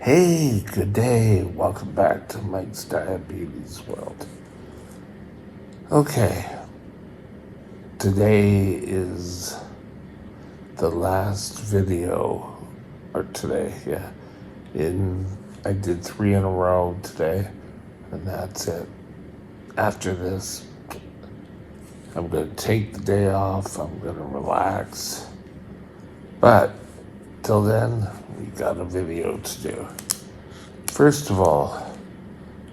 Hey, good day. Welcome back to Mike's Diabetes World. Okay, today is the last video, or today, yeah. I did 3 in a row today, and that's it. After this, I'm going to take the day off, I'm going to relax. But till then, we got a video to do. First of all,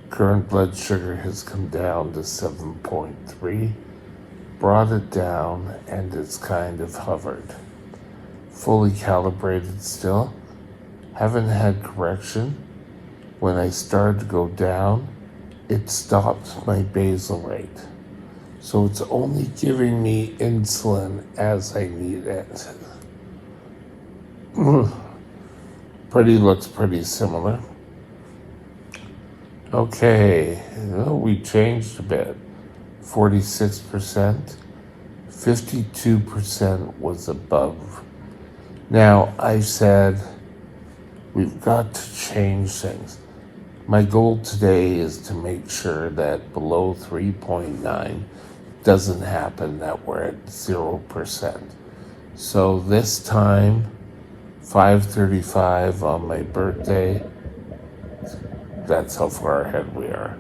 current blood sugar has come down to 7.3, brought it down, and it's kind of hovered. Fully calibrated still. Haven't had correction. When I started to go down, it stopped my basal rate. So it's only giving me insulin as I need it. Looks pretty similar. Okay, we changed a bit. 46%, 52% was above. Now, I said we've got to change things. My goal today is to make sure that below 3.9 doesn't happen, that we're at 0%. So this time, 5:35 on my birthday, that's how far ahead we are.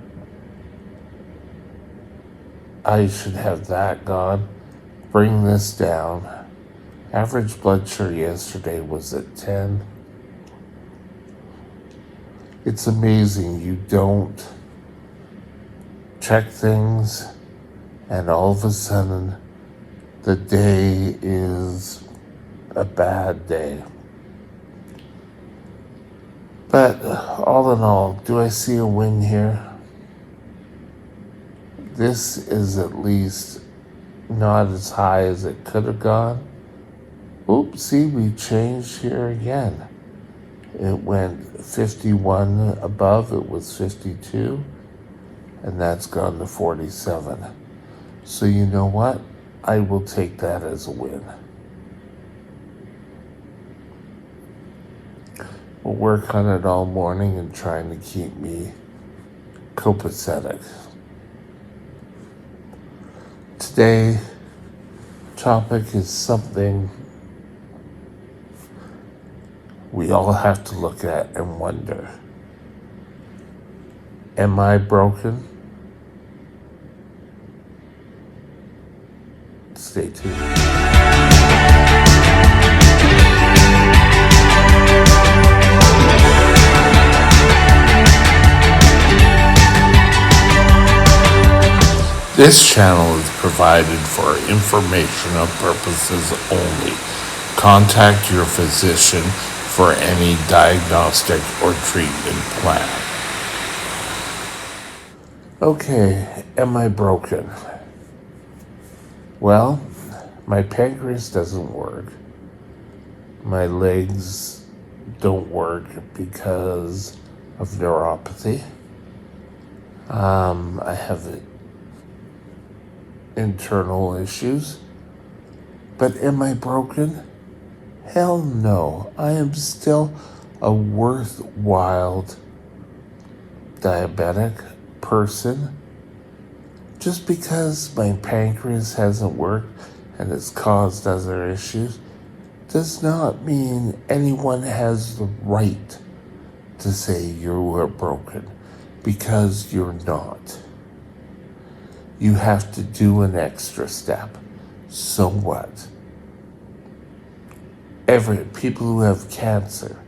I should have that gone. Bring this down. Average blood sugar yesterday was at 10. It's amazing. You don't check things, and all of a sudden, the day is a bad day. But all in all, do I see a win here? This is at least not as high as it could have gone. Oops, see, we changed here again. It went 51 above, it was 52, and that's gone to 47. So you know what? I will take that as a win. We'll work on it all morning and trying to keep me copacetic. Today, topic is something we all have to look at and wonder. Am I broken? Stay tuned. This channel is provided for informational purposes only. Contact your physician for any diagnostic or treatment plan. Okay, am I broken? Well, my pancreas doesn't work. My legs don't work because of neuropathy. I have internal issues. But am I broken? Hell no. I am still a worthwhile diabetic person. Just because my pancreas hasn't worked and it's caused other issues does not mean anyone has the right to say you are broken, because you're not. You have to do an extra step. So what? People who have cancer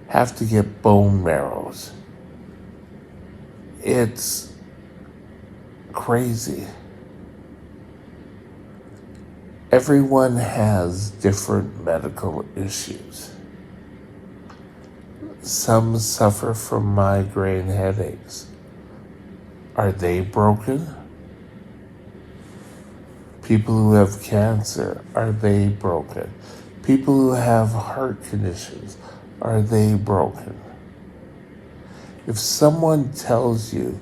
have to get bone marrows. It's crazy. Everyone has different medical issues. Some suffer from migraine headaches. Are they broken? People who have cancer, are they broken? People who have heart conditions, are they broken? If someone tells you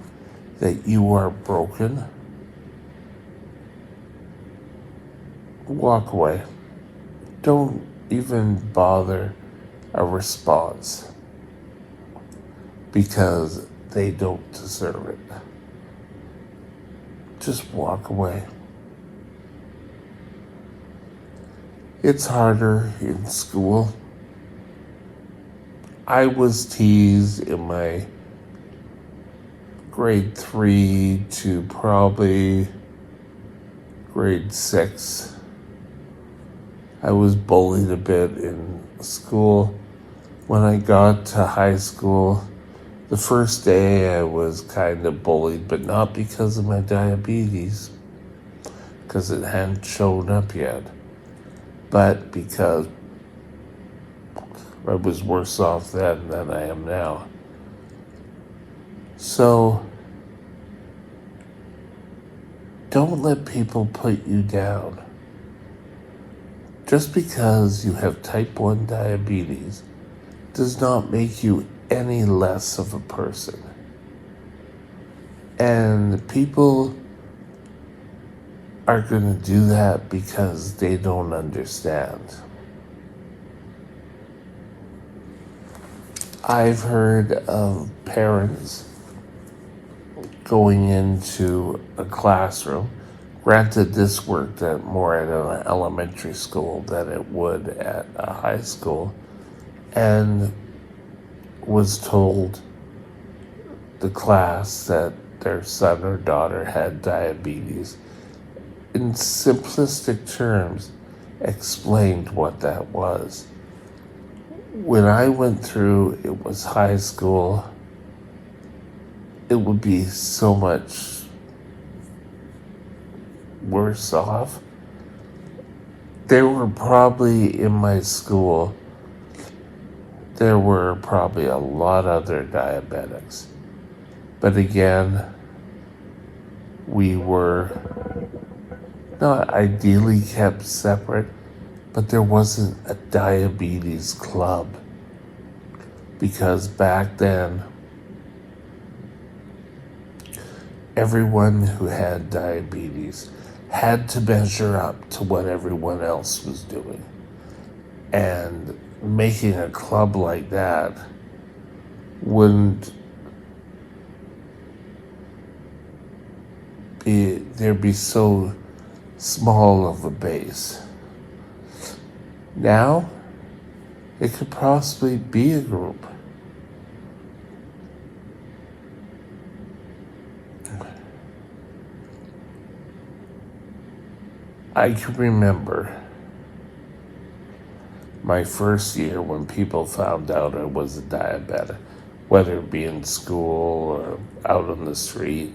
that you are broken, walk away. Don't even bother a response. because they don't deserve it. Just walk away. It's harder in school. I was teased in my grade 3 to probably grade 6. I was bullied a bit in school. When I got to high school, the first day I was kind of bullied, but not because of my diabetes, because it hadn't shown up yet, but because I was worse off then than I am now. So, don't let people put you down. Just because you have type 1 diabetes does not make you any less of a person. And people are going to do that because they don't understand. I've heard of parents going into a classroom. Granted, this worked more at an elementary school than it would at a high school, and was told the class that their son or daughter had diabetes. In simplistic terms, explained what that was. When I went through, it was high school, it would be so much worse off. There were probably in my school, there were probably a lot other diabetics. But again, we were not ideally kept separate, but there wasn't a diabetes club. Because back then, everyone who had diabetes had to measure up to what everyone else was doing. And making a club like that wouldn't be, there'd be so small of a base. Now, it could possibly be a group. I can remember my first year when people found out I was a diabetic, whether it be in school or out on the street.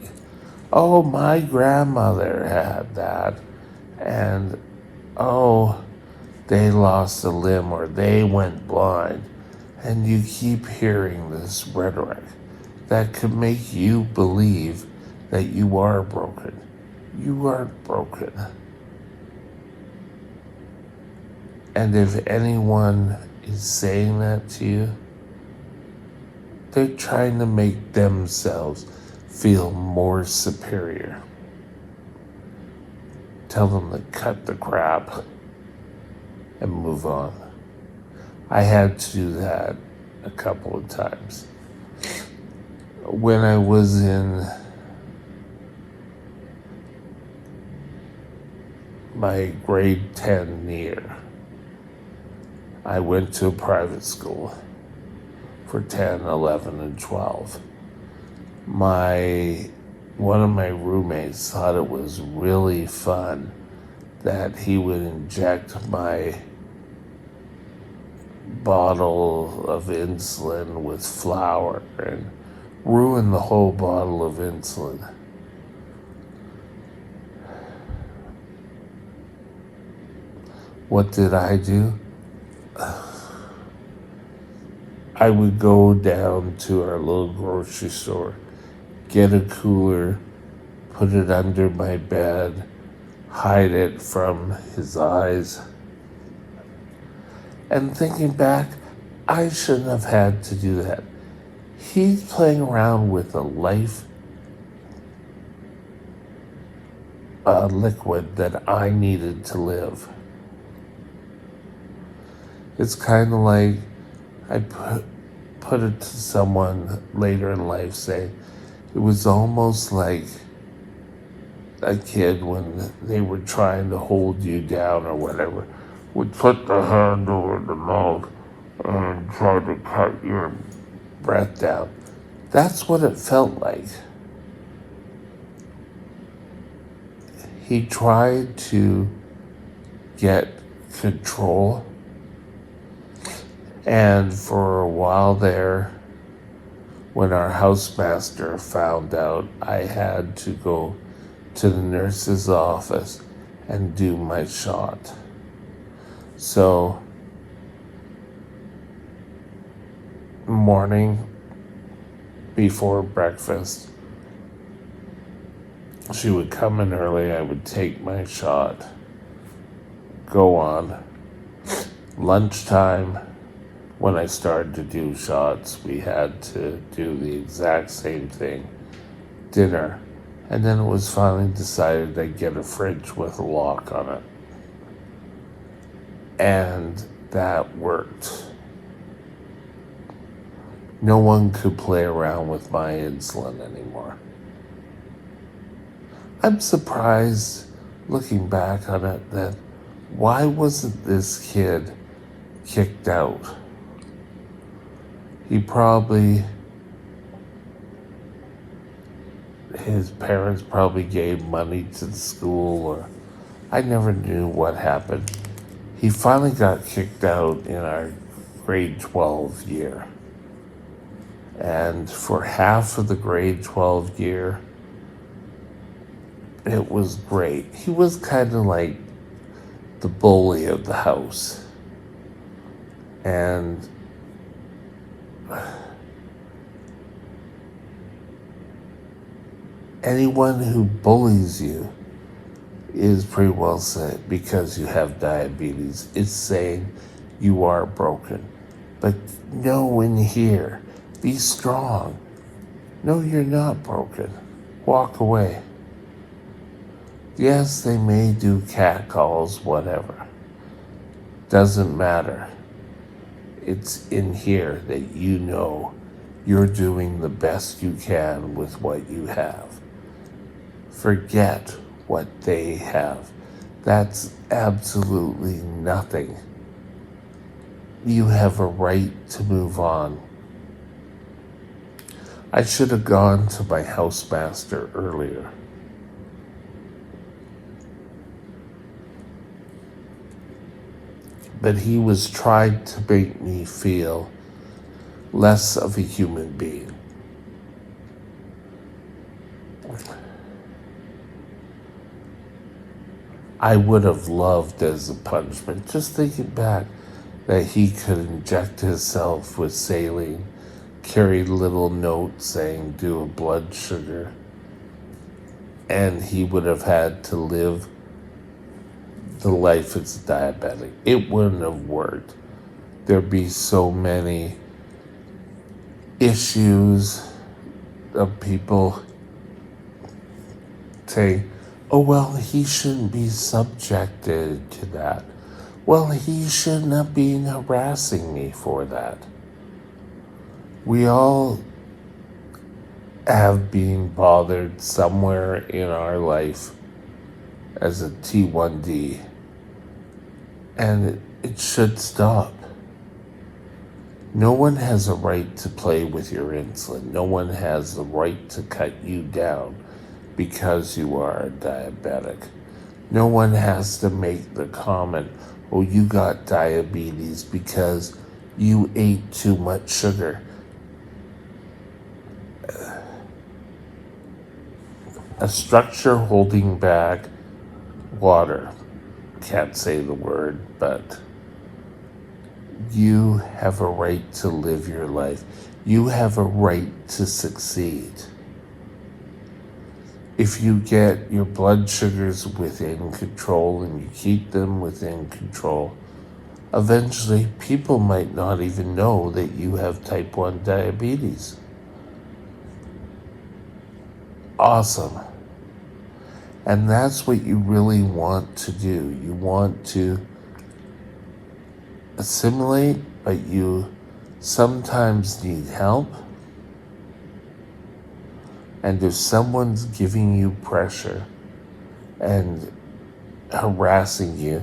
Oh, my grandmother had that, and oh, they lost a limb or they went blind. And you keep hearing this rhetoric that could make you believe that you are broken. You aren't broken. And if anyone is saying that to you, they're trying to make themselves feel more superior. Tell them to cut the crap and move on. I had to do that a couple of times. When I was in my grade 10 year, I went to a private school for 10, 11, and 12. One of my roommates thought it was really fun that he would inject my bottle of insulin with flour and ruin the whole bottle of insulin. What did I do? I would go down to our little grocery store, get a cooler, put it under my bed, hide it from his eyes. And thinking back, I shouldn't have had to do that. He's playing around with a liquid that I needed to live. It's kind of like I put it to someone later in life saying it was almost like a kid when they were trying to hold you down or whatever would put the hand over the mouth and try to cut your breath down. That's what it felt like. He tried to get control, and for a while there, when our housemaster found out, I had to go to the nurse's office and do my shot. So, morning before breakfast, she would come in early, I would take my shot, go on. Lunchtime, when I started to do shots, we had to do the exact same thing. Dinner. And then it was finally decided I'd get a fridge with a lock on it. And that worked. No one could play around with my insulin anymore. I'm surprised, looking back on it, that why wasn't this kid kicked out? His parents probably gave money to the school, or I never knew what happened. He finally got kicked out in our grade 12 year. And for half of the grade 12 year, it was great. He was kind of like the bully of the house. And anyone who bullies you is pretty well said because you have diabetes. It's saying you are broken. But know in here, be strong. No, you're not broken. Walk away. Yes, they may do catcalls, whatever. Doesn't matter. It's in here that you know you're doing the best you can with what you have. Forget what they have. That's absolutely nothing. You have a right to move on. I should have gone to my housemaster earlier. But he was trying to make me feel less of a human being. I would have loved as a punishment, just thinking back, that he could inject himself with saline, carry little notes saying do a blood sugar, and he would have had to live the life as a diabetic. It wouldn't have worked. There'd be so many issues of people saying, oh, well, he shouldn't be subjected to that. Well, he shouldn't have been harassing me for that. We all have been bothered somewhere in our life as a T1D, and it should stop. No one has a right to play with your insulin. No one has the right to cut you down because you are a diabetic. No one has to make the comment, oh, you got diabetes because you ate too much sugar. A structure holding back water. Can't say the word, but you have a right to live your life. You have a right to succeed. If you get your blood sugars within control and you keep them within control, eventually people might not even know that you have type 1 diabetes. Awesome. And that's what you really want to do. You want to assimilate, but you sometimes need help, and if someone's giving you pressure and harassing you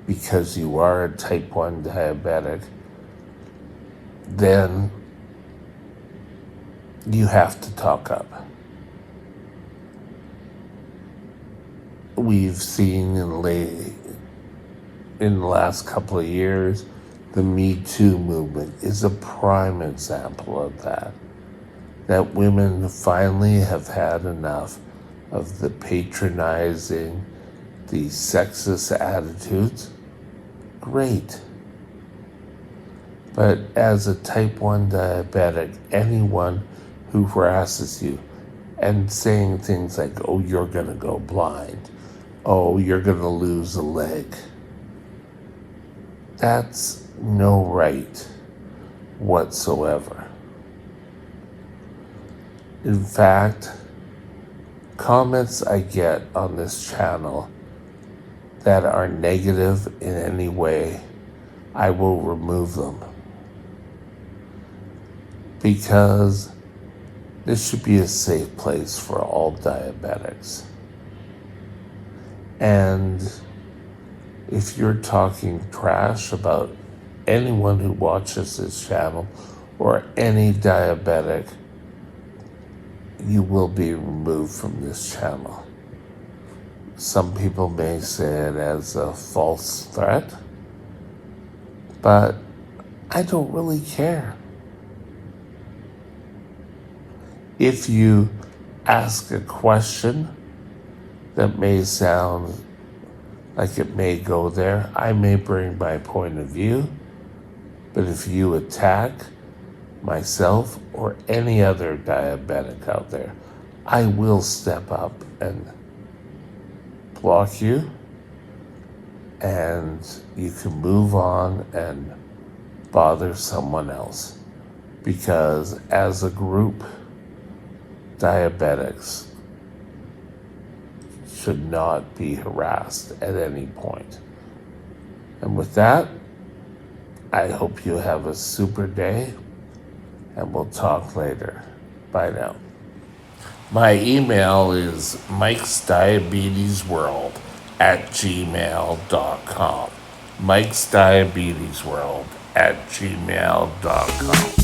because you are a type 1 diabetic, then you have to talk up. We've seen in the last couple of years, the Me Too movement is a prime example of that. That women finally have had enough of the patronizing, the sexist attitudes. Great. But as a type 1 diabetic, anyone who harasses you and saying things like, oh, you're going to go blind, oh, you're going to lose a leg, that's no right whatsoever. In fact, comments I get on this channel that are negative in any way, I will remove them. Because this should be a safe place for all diabetics. And if you're talking trash about anyone who watches this channel or any diabetic, you will be removed from this channel. Some people may say it as a false threat, but I don't really care. If you ask a question that may sound like it may go there, I may bring my point of view, but if you attack myself or any other diabetic out there, I will step up and block you, and you can move on and bother someone else. Because as a group, diabetics should not be harassed at any point. And with that, I hope you have a super day, and we'll talk later. Bye now. My email is mikesdiabetesworld@gmail.com. mikesdiabetesworld@gmail.com.